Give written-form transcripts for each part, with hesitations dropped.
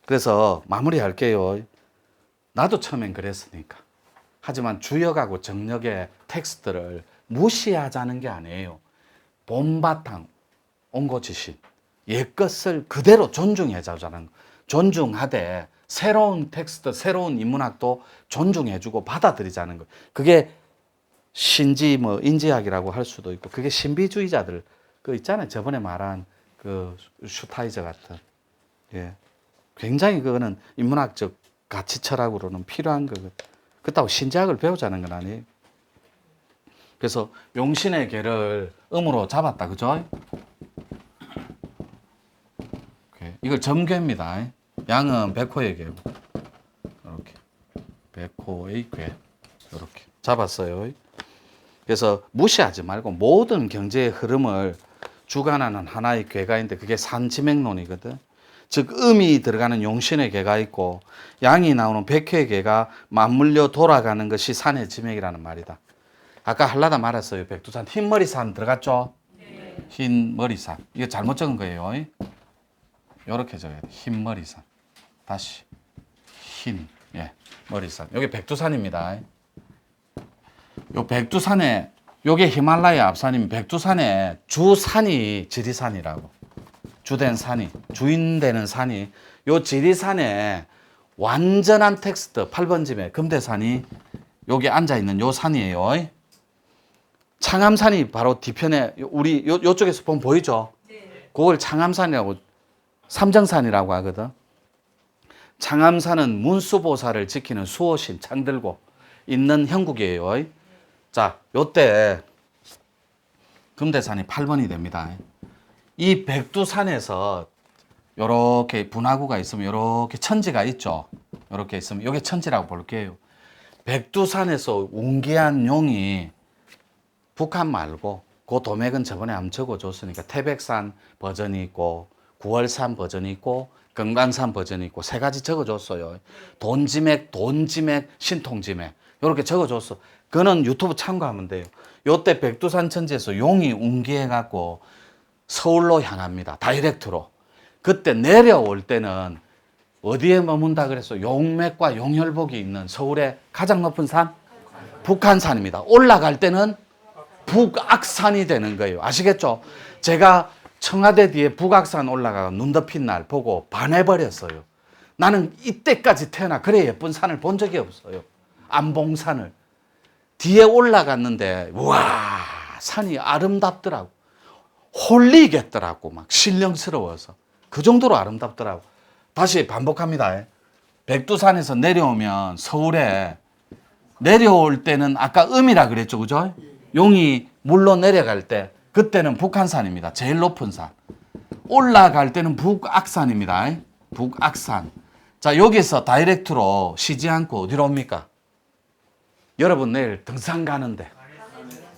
그래서 마무리할게요. 나도 처음엔 그랬으니까. 하지만 주역하고 정역의 텍스트를 무시하자는 게 아니에요. 본바탕, 온고지신, 옛것을 그대로 존중해자자는 거. 존중하되 새로운 텍스트, 새로운 인문학도 존중해주고 받아들이자는 거. 그게 신지 뭐 인지학이라고 할 수도 있고, 그게 신비주의자들 그 있잖아요. 저번에 말한 그 슈타이저 같은. 예. 굉장히 그거는 인문학적 가치 철학으로는 필요한 거거든. 그렇다고 신지학을 배우자는 건 아니에요. 그래서 용신의 개를 음으로 잡았다. 그죠? 이걸 점괘입니다. 양은 백호의 개고. 이렇게. 백호의 궤. 이렇게. 잡았어요. 그래서 무시하지 말고 모든 경제의 흐름을 주관하는 하나의 궤가 있는데 그게 산지맥론이거든. 즉 음이 들어가는 용신의 개가 있고 양이 나오는 백회의 개가 맞물려 돌아가는 것이 산의 지맥이라는 말이다. 아까 한라다 말했어요. 백두산 흰머리산 들어갔죠? 네. 흰머리산. 이거 잘못 적은 거예요. 이렇게 적어야 돼. 흰머리산. 다시 흰 머리산. 여기 백두산입니다. 요 백두산에 요게 히말라야 앞산이면 백두산에 주산이 지리산이라고. 주된 산이, 주인되는 산이, 요 지리산에 완전한 텍스트, 8번집에 금대산이 여기 앉아있는 요 산이에요. 창암산이 바로 뒤편에, 우리 요쪽에서 보면 보이죠? 네. 그걸 창암산이라고, 삼정산이라고 하거든. 창암산은 문수보살을 지키는 수호신 창들고 있는 형국이에요. 자, 요때 금대산이 8번이 됩니다. 이 백두산에서 요렇게 분화구가 있으면 요렇게 천지가 있죠. 요렇게 있으면 요게 천지라고 볼게요. 백두산에서 운기한 용이 북한 말고 그 도맥은 저번에 한번 적어줬으니까 태백산 버전이 있고 9월산 버전이 있고 금강산 버전이 있고 세 가지 적어줬어요. 돈지맥, 신통지맥 요렇게 적어줬어. 그거는 유튜브 참고하면 돼요. 요때 백두산 천지에서 용이 운기해갖고 서울로 향합니다. 다이렉트로. 그때 내려올 때는 어디에 머문다 그래서 용맥과 용혈복이 있는 서울의 가장 높은 산? 북한산입니다. 올라갈 때는 북악산이 되는 거예요. 아시겠죠? 제가 청와대 뒤에 북악산 올라가서 눈 덮인 날 보고 반해버렸어요. 나는 이때까지 태어나 그래 예쁜 산을 본 적이 없어요. 안봉산을. 뒤에 올라갔는데 와 산이 아름답더라고. 홀리겠더라고. 막 신령스러워서. 그 정도로 아름답더라고. 다시 반복합니다. 백두산에서 내려오면 서울에 내려올 때는 아까 음이라 그랬죠. 그죠? 용이 물로 내려갈 때 그때는 북한산입니다. 제일 높은 산. 올라갈 때는 북악산입니다. 북악산. 자, 여기서 다이렉트로 쉬지 않고 어디로 옵니까? 여러분 내일 등산 가는데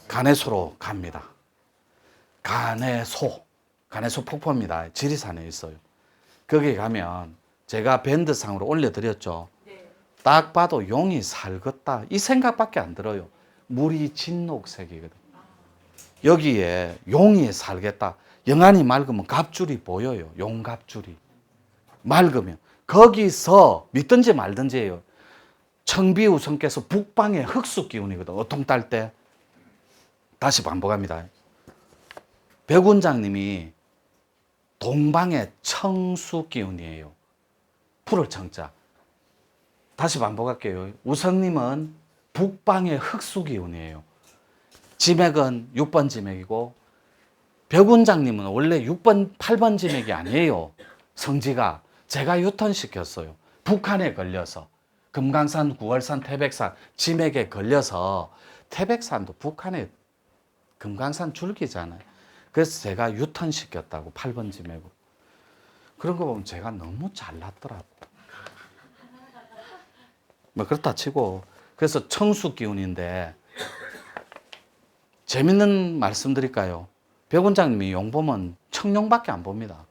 간해소로 갑니다. 간해소 폭포입니다. 지리산에 있어요. 거기 가면 제가 밴드상으로 올려드렸죠. 딱 봐도 용이 살겄다 이 생각밖에 안 들어요. 물이 진녹색이거든. 여기에 용이 살겠다. 영안이 맑으면 갑줄이 보여요. 용갑줄이 맑으면 거기서 믿든지 말든지 해요. 청비우성께서 북방의 흑수 기운이거든. 어통 딸 때. 다시 반복합니다. 백운장님이 동방의 청수 기운이에요. 풀을 청자. 다시 반복할게요. 우성님은 북방의 흑수 기운이에요. 지맥은 6번 지맥이고 백운장님은 원래 6번, 8번 지맥이 아니에요. 성지가. 제가 유턴시켰어요. 북한에 걸려서. 금강산, 9월산, 태백산 지맥에 걸려서 태백산도 북한에 금강산 줄기잖아요. 그래서 제가 유턴시켰다고 8번 지맥으로. 그런 거 보면 제가 너무 잘났더라고. 뭐 그렇다 치고 그래서 청수 기운인데 재밌는 말씀 드릴까요? 백 원장님이 용 보면 청룡밖에 안 봅니다.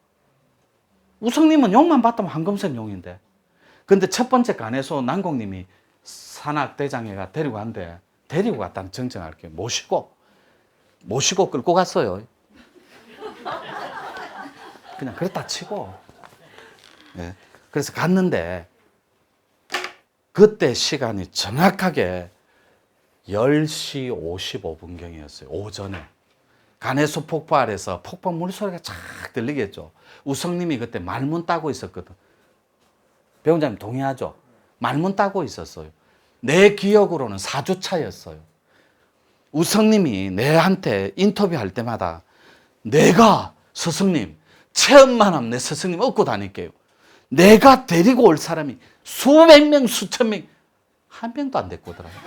우성님은 용만 봤다면 황금색 용인데 근데 첫 번째 간에서 난공님이 산악대장애가 데리고 간대. 데리고 갔다는 정정할게요. 모시고 끌고 갔어요. 그냥 그렇다 치고. 예. 그래서 갔는데 그때 시간이 정확하게 10시 55분경이었어요. 오전에. 간해수 폭포 아래서 폭포 물소리가 쫙 들리겠죠. 우성님이 그때 말문 따고 있었거든. 배원장님 동의하죠? 말문 따고 있었어요. 내 기억으로는 4주차였어요. 우성님이 내한테 인터뷰할 때마다 내가 스승님 체험만 하면 내 스승님 얻고 다닐게요. 내가 데리고 올 사람이 수백 명 수천 명 한 명도 안 데리고 오더라고요.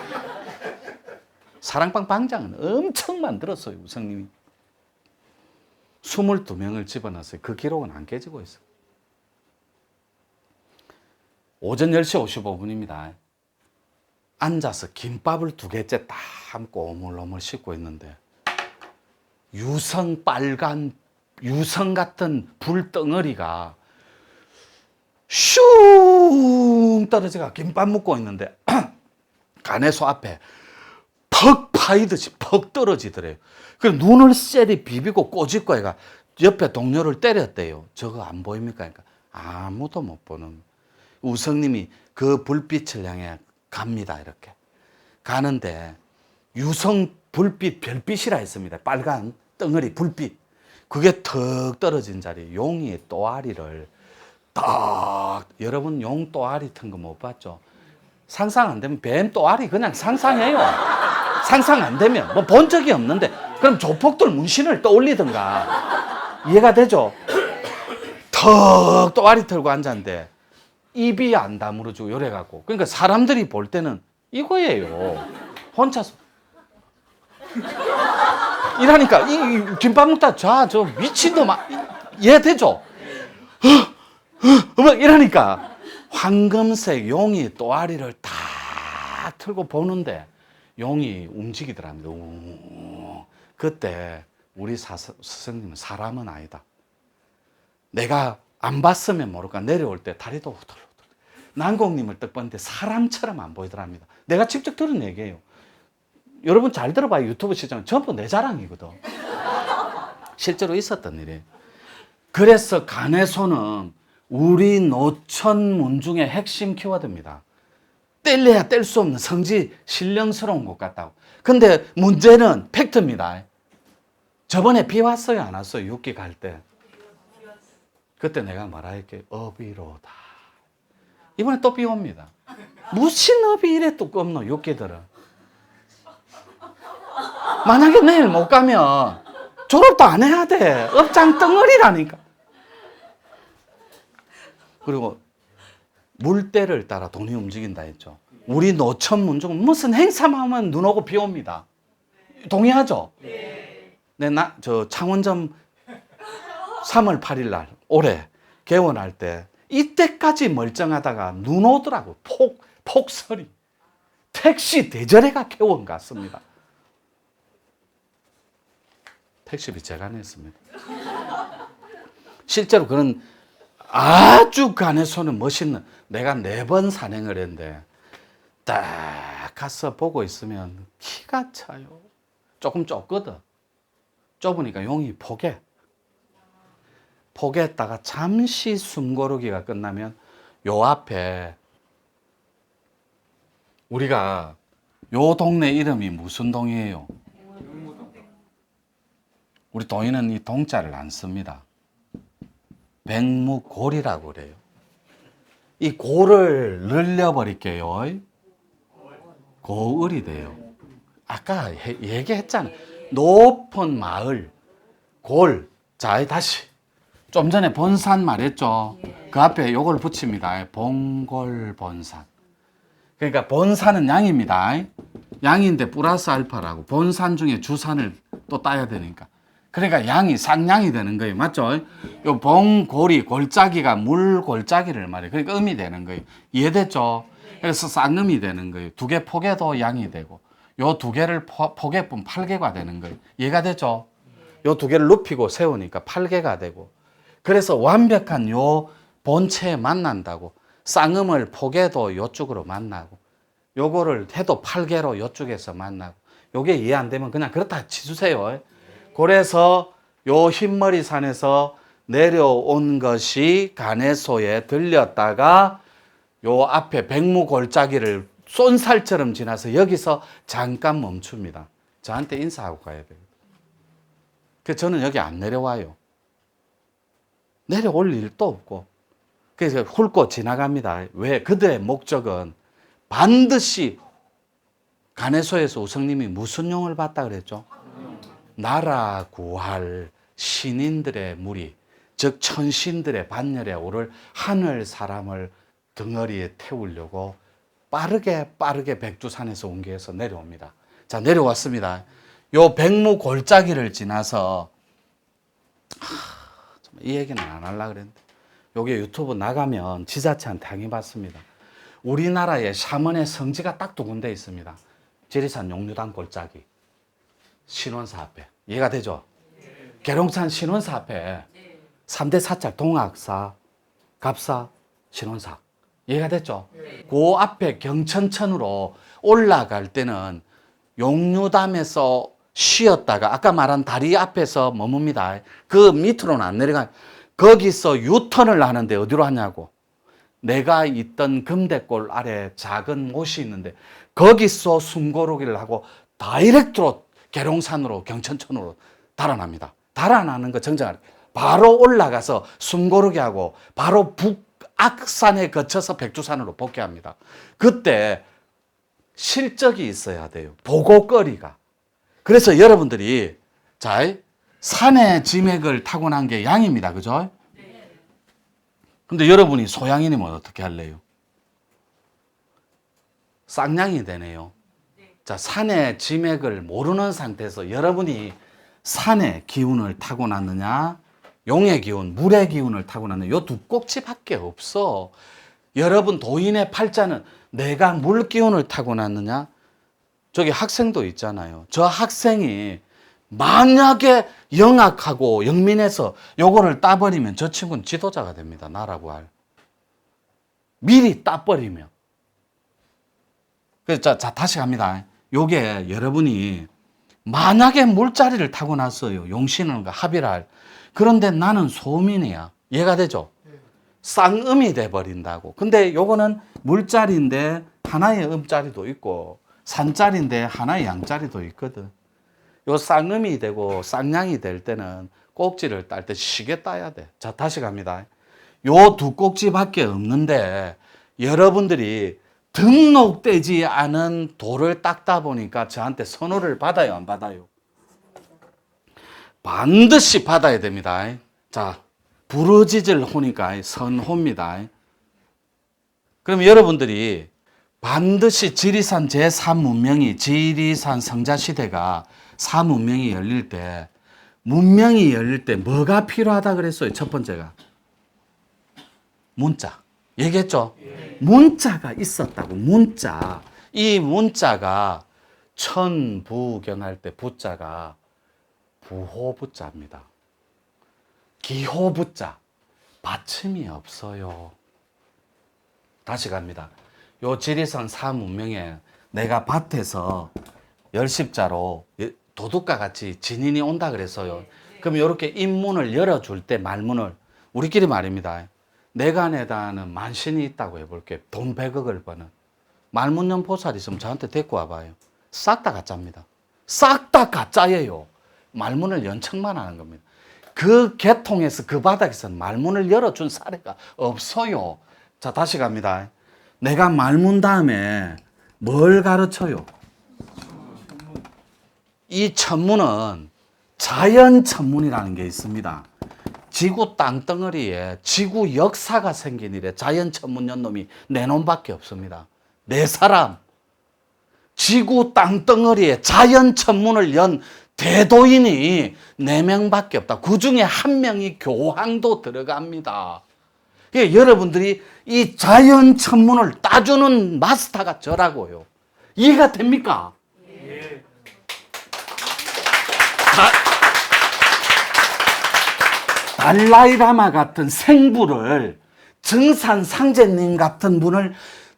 사랑방 방장은 엄청 만들었어요. 우성님이 22명을 집어넣었어요. 그 기록은 안 깨지고 있어요. 오전 10시 55분입니다. 앉아서 김밥을 2개째 딱 함고 오물오물 씹고 있는데 유성 빨간 유성 같은 불덩어리가 슝 떨어져가 김밥 먹고 있는데 간해소 앞에 퍽 파이듯이 퍽 떨어지더래요. 그래서 눈을 쎄리 비비고 꼬집고 애가 옆에 동료를 때렸대요. 저거 안 보입니까? 그러니까 아무도 못 보는. 우성님이 그 불빛을 향해 갑니다. 이렇게 가는데 유성 불빛 별빛이라 했습니다. 빨간 덩어리 불빛. 그게 턱 떨어진 자리에 용이 또아리를 딱. 여러분 용 또아리 튼 거 못 봤죠? 상상 안 되면 뱀 또아리 그냥 상상해요. 상상 안 되면 뭐 본 적이 없는데 그럼 조폭들 문신을 떠올리든가. 이해가 되죠? 턱 또아리 털고 앉았는데 입이 안 다물어지고 요래갖고. 그러니까 사람들이 볼 때는 이거예요. 혼자서 이러니까 이 김밥 먹다 저 미친놈 이해되죠? 막 이러니까 황금색 용이 또아리를 다 틀고 보는데 용이 움직이더랍니다. 그때 우리 스승님은 사람은 아니다. 내가 안 봤으면 모를까 내려올 때 다리도 후들후들. 난공님을 딱 봤는데 사람처럼 안 보이더랍니다. 내가 직접 들은 얘기예요. 여러분 잘 들어봐요. 유튜브 시청 전부 내 자랑이거든. 실제로 있었던 일이에요. 그래서 간해소는 우리 노천 문중의 핵심 키워드입니다. 뗄래야 뗄 수 없는 성지 신령스러운 곳 같다고. 근데 문제는 팩트입니다. 저번에 비 왔어요 안 왔어요? 육기 갈 때. 그때 내가 말할게 어비로다. 이번에 또 비 옵니다. 무슨 업이 이래 두껍노 육기들은. 만약에 내일 못 가면 졸업도 안 해야 돼. 업장 덩어리라니까. 그리고 물때를 따라 돈이 움직인다 했죠. 우리 노천 문중은 무슨 행사만 하면 눈 오고 비 옵니다. 동의하죠? 네. 저 창원점 3월 8일 날 올해 개원할 때 이때까지 멀쩡하다가 눈 오더라고. 폭설이. 택시 대절해가 개원 갔습니다. 택시비 제가 냈습니다. 실제로 그런 아주 간해소는 멋있는, 내가 4번 산행을 했는데 딱 가서 보고 있으면 기가 차요. 조금 좁거든. 좁으니까 용이 포개했다가 잠시 숨고르기가 끝나면 요 앞에 우리가 요 동네 이름이 무슨 동이에요? 우리 동이는 이 동자를 안 씁니다. 백무골이라고 그래요. 이 골을 늘려버릴게요. 고을이 돼요. 아까 얘기했잖아요. 높은 마을, 골. 자, 다시. 좀 전에 본산 말했죠. 그 앞에 요걸 붙입니다. 봉골본산. 그러니까 본산은 양입니다. 양인데 플러스 알파라고. 본산 중에 주산을 또 따야 되니까. 그러니까 양이 쌍양이 되는 거예요. 맞죠? 요 봉골이 골짜기가 물골짜기를 말해요. 그러니까 음이 되는 거예요. 이해됐죠? 그래서 쌍음이 되는 거예요. 2개 포개도 양이 되고 요 2개를 포개뿐 8개가 되는 거예요. 이해가 되죠? 요 2개를 눕히고 세우니까 8개가 되고, 그래서 완벽한 요 본체에 만난다고. 쌍음을 포개도 요쪽으로 만나고 요거를 해도 8개로 요쪽에서 만나고. 요게 이해 안 되면 그냥 그렇다 치주세요. 그래서 요 흰머리 산에서 내려온 것이 가내소에 들렸다가 요 앞에 백무골짜기를 쏜살처럼 지나서 여기서 잠깐 멈춥니다. 저한테 인사하고 가야 돼요. 그래서 저는 여기 안 내려와요. 내려올 일도 없고. 그래서 훑고 지나갑니다. 왜? 그들의 목적은 반드시 가내소에서 우성님이 무슨 용을 받다 그랬죠? 나라 구할 신인들의 무리, 즉 천신들의 반열에 오를 하늘 사람을 덩어리에 태우려고 빠르게 백두산에서 옹기해서 내려옵니다. 자, 내려왔습니다. 요 백무 골짜기를 지나서 이 얘기는 안 하려고 그랬는데 요게 유튜브 나가면 지자체한테 항의받습니다. 우리나라에 샤먼의 성지가 딱 두 군데 있습니다. 지리산 용류단 골짜기, 신원사 앞에. 이해가 되죠? 계룡산 신원사 앞에 3대 사찰 동학사, 갑사, 신원사. 이해가 됐죠? 그 앞에 경천천으로 올라갈 때는 용류담에서 쉬었다가 아까 말한 다리 앞에서 머뭅니다. 그 밑으로는 안 내려가요. 거기서 유턴을 하는데 어디로 하냐고. 내가 있던 금대골 아래 작은 못이 있는데 거기서 숨고르기를 하고 다이렉트로 계룡산으로 경천천으로 달아납니다. 달아나는 거 정정하래. 바로 올라가서 숨고르기 하고 바로 북악산에 거쳐서 백두산으로 복귀합니다. 그때 실적이 있어야 돼요. 보고거리가. 그래서 여러분들이 자, 산의 지맥을 타고난 게 양입니다. 그죠? 근데 여러분이 소양이면 어떻게 할래요? 쌍양이 되네요. 자, 산의 지맥을 모르는 상태에서 여러분이 산의 기운을 타고났느냐, 용의 기운, 물의 기운을 타고났느냐, 요 두 꼭지밖에 없어. 여러분 도인의 팔자는 내가 물 기운을 타고났느냐, 저기 학생도 있잖아요. 저 학생이 만약에 영악하고 영민해서 요거를 따버리면 저 친구는 지도자가 됩니다. 나라고 할. 미리 따버리면. 그래서 자, 다시 갑니다. 요게 여러분이 만약에 물자리를 타고났어요. 용신과 합의를. 그런데 나는 소민이야. 이해가 되죠? 쌍음이 돼버린다고. 근데 요거는 물자리인데 하나의 음자리도 있고 산자리인데 하나의 양자리도 있거든. 요 쌍음이 되고 쌍양이 될 때는 꼭지를 딸 때 시계 따야 돼. 자, 다시 갑니다. 요 두 꼭지밖에 없는데 여러분들이 등록되지 않은 돌을 닦다 보니까 저한테 선호를 받아요, 안 받아요? 반드시 받아야 됩니다. 자, 부르짖을 호니까 선호입니다. 그럼 여러분들이 반드시 지리산 제3문명이 지리산 성자시대가 4문명이 열릴 때 문명이 열릴 때 뭐가 필요하다 그랬어요? 첫 번째가 문자. 얘기했죠? 문자가 있었다고. 문자. 이 문자가 천부경할 때 부자가 부호부자입니다. 기호부자. 받침이 없어요. 다시 갑니다. 요 지리산 4문명에 내가 밭에서 열십자로 도둑과 같이 진인이 온다 그랬어요. 그럼 이렇게 입문을 열어줄 때 말문을 우리끼리 말입니다. 내가 내다는 만신이 있다고 해볼게. 돈 100억을 버는 말문연 보살 있으면 저한테 데리고 와봐요. 싹 다 가짜입니다. 싹 다 가짜예요. 말문을 연척만 하는 겁니다. 그 계통에서 그 바닥에서 말문을 열어준 사례가 없어요. 자, 다시 갑니다. 내가 말문 다음에 뭘 가르쳐요? 이 천문은 자연 천문이라는 게 있습니다. 지구 땅덩어리에 지구 역사가 생긴 이래 자연 천문 연놈이 네 놈밖에 없습니다. 네 사람. 지구 땅덩어리에 자연 천문을 연 대도인이 4명밖에 없다. 그 중에 1명이 교황도 들어갑니다. 그러니까 여러분들이 이 자연 천문을 따주는 마스터가 저라고요. 이해가 됩니까? 예. 달라이라마 같은 생부를 정산 상제님 같은 분을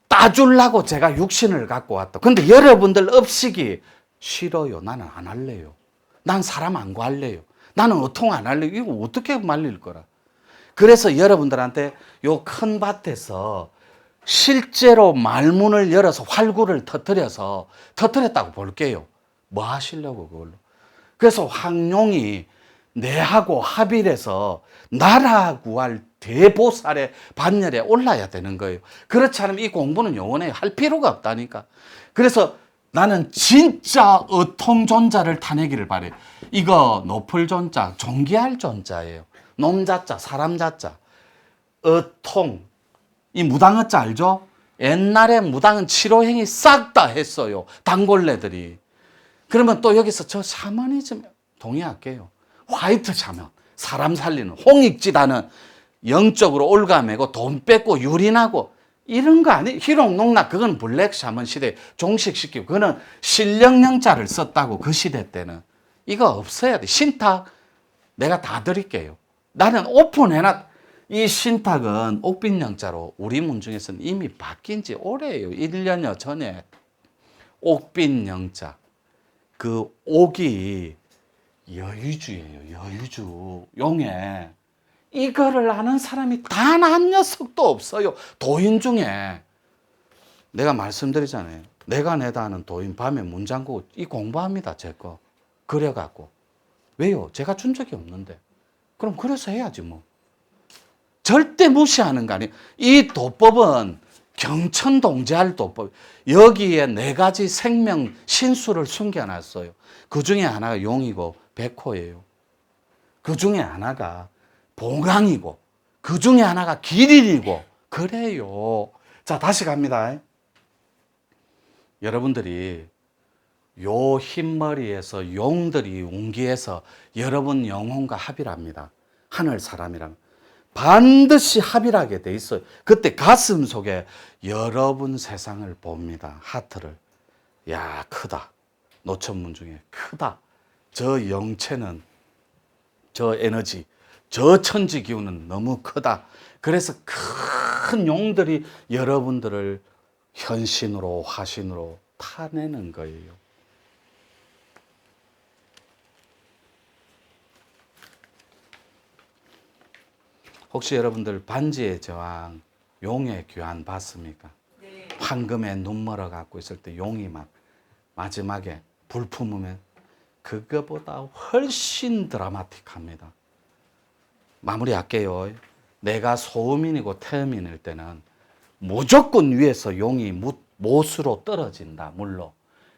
따주려고 제가 육신을 갖고 왔다. 근데 여러분들 업식이 싫어요. 나는 안 할래요. 난 사람 안 구할래요. 나는 어통 안 할래요. 이거 어떻게 말릴 거라. 그래서 여러분들한테 요 큰 밭에서 실제로 말문을 열어서 활구를 터뜨렸다고 볼게요. 뭐 하시려고 그걸로. 그래서 황룡이 내하고 합일해서 나라 구할 대보살의 반열에 올라야 되는 거예요. 그렇지 않으면 이 공부는 영원히 할 필요가 없다니까. 그래서 나는 진짜 어통존자를 타내기를 바래요. 이거 높을 존자, 존귀할 존자예요. 놈자자, 사람자자. 어통. 이 무당어자 알죠? 옛날에 무당은 치료행위 싹 다 했어요. 단골레들이. 그러면 또 여기서 저 샤머니즘 동의할게요. 화이트 샤먼, 사람 살리는, 홍익지다는 영적으로 올가매고 돈 뺏고 유린하고 이런 거 아니에요. 희롱농락 그건 블랙 샤먼 시대 종식시키고 그거는 신령령자를 썼다고 그 시대 때는. 이거 없어야 돼. 신탁 내가 다 드릴게요. 나는 오픈해놨. 이 신탁은 옥빈영자로 우리 문중에서는 이미 바뀐 지 오래예요. 1년여 전에 옥빈영자. 그 옥이 여유주예요. 여유주. 용해. 이거를 아는 사람이 단 한 녀석도 없어요. 도인 중에. 내가 말씀드리잖아요. 내가 내다 하는 도인 밤에 문 잠그고 이 공부합니다. 제 거. 그래갖고. 왜요? 제가 준 적이 없는데. 그럼 그래서 해야지 뭐. 절대 무시하는 거 아니에요. 이 도법은 경천동제할 도법. 여기에 4가지 생명 신수를 숨겨놨어요. 그 중에 하나가 용이고 백호예요. 그 중에 하나가 보강이고 그 중에 하나가 기린이고 그래요. 자, 다시 갑니다. 여러분들이 요 흰머리에서 용들이 운기해서 여러분 영혼과 합일합니다. 하늘 사람이랑 반드시 합일하게 돼 있어요. 그때 가슴 속에 여러분 세상을 봅니다. 하트를. 야, 크다. 노천문 중에 크다. 저 영체는, 저 에너지, 저 천지 기운은 너무 크다. 그래서 큰 용들이 여러분들을 현신으로 화신으로 타내는 거예요. 혹시 여러분들 반지의 제왕 용의 귀환 봤습니까? 네. 황금에 눈 멀어 갖고 있을 때 용이 막 마지막에 불 품으면 그거보다 훨씬 드라마틱합니다. 마무리할게요. 내가 소음인이고 태음인일 때는 무조건 위에서 용이 못으로 떨어진다. 물로.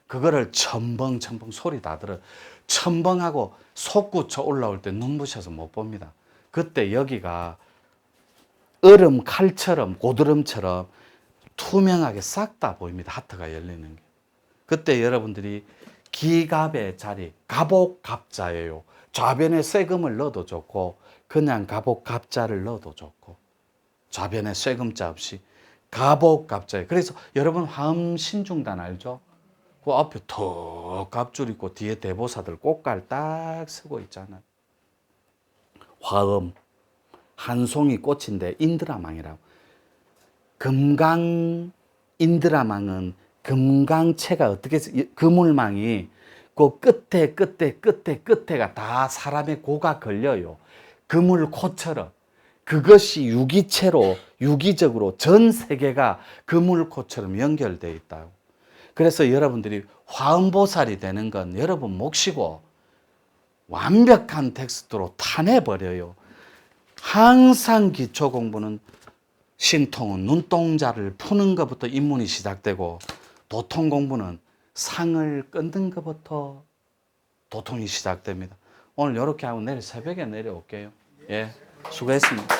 그거를 첨벙첨벙 소리 다 들어. 첨벙하고 솟구쳐 올라올 때 눈부셔서 못 봅니다. 그때 여기가 얼음 칼처럼 고드름처럼 투명하게 싹 다 보입니다. 하트가 열리는 게. 그때 여러분들이 기갑의 자리, 갑옥갑자예요. 좌변에 세금을 넣어도 좋고 그냥 갑옥갑자를 넣어도 좋고 좌변에 세금자 없이 갑옥갑자예요. 그래서 여러분 화음 신중단 알죠? 그 앞에 턱 갑줄 있고 뒤에 대보사들 꽃갈 딱 쓰고 있잖아요. 화음, 한 송이 꽃인데 인드라망이라고. 금강 인드라망은 금강체가 어떻게 그물망이 그 끝에가 다 사람의 고가 걸려요. 그물코처럼. 그것이 유기체로 유기적으로 전 세계가 그물코처럼 연결되어 있다고. 그래서 여러분들이 화음보살이 되는 건 여러분 몫이고 완벽한 텍스트로 타내버려요. 항상 기초 공부는 신통은 눈동자를 푸는 것부터 입문이 시작되고 도통 공부는 상을 끊는 것부터 도통이 시작됩니다. 오늘 이렇게 하고 내일 새벽에 내려올게요. 예, 수고했습니다.